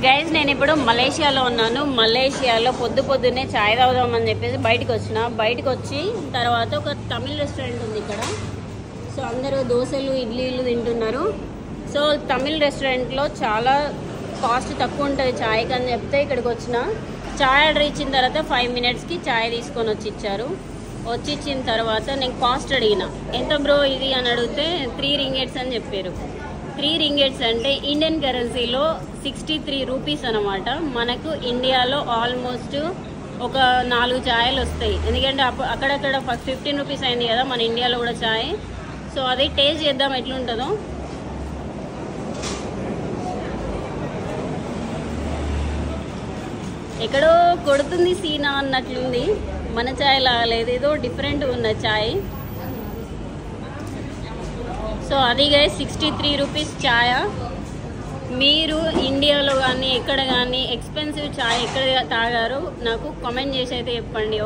Guys నేను ఇప్పుడు మలేషియాలో ఉన్నాను. మలేషియాలో పొద్దున్నే చాయ్ తాగుదామని చెప్పేసి బయటకు వచ్చి తర్వాత ఒక తమిళ్ రెస్టారెంట్ ఉంది ఇక్కడ. సో అందరూ దోశలు ఇడ్లీలు తింటున్నారు. సో తమిళ్ రెస్టారెంట్లో చాలా కాస్ట్ తక్కువ ఉంటుంది చాయ్కి అని చెప్తే ఇక్కడికి వచ్చిన. చాయ్ ఆర్డర్ ఇచ్చిన తర్వాత 5 minutesకి చాయ్ తీసుకొని ఇచ్చిన తర్వాత నేను కాస్ట్ అడిగిన, ఎంత బ్రో ఇది అని అడిగితే 3 ringgits అని చెప్పారు. 3 ringgits అంటే ఇండియన్ కరెన్సీలో 63 రూపీస్ అనమాట. మనకు ఇండియాలో ఆల్మోస్ట్ ఒక 4 ఛాయలు వస్తాయి. ఎందుకంటే అక్కడక్కడ 15 రూపీస్ అయింది కదా మన ఇండియాలో కూడా ఛాయ్. సో అది టేస్ట్ చేద్దాం ఎట్లుంటుందో. ఎక్కడో కొడుతుంది సీనా అన్నట్లుంది, మన ఛాయ్ లాగలేదు, ఏదో డిఫరెంట్ ఉన్న ఛాయ్. సో అది గైస్ 63 రూపీస్ ఛాయ్. మీరు ఇండియాలో కానీ ఎక్కడ కానీ ఎక్స్పెన్సివ్ ఛాయ్ ఎక్కడ తాగారో నాకు కామెంట్ చేసి అయితే చెప్పండి.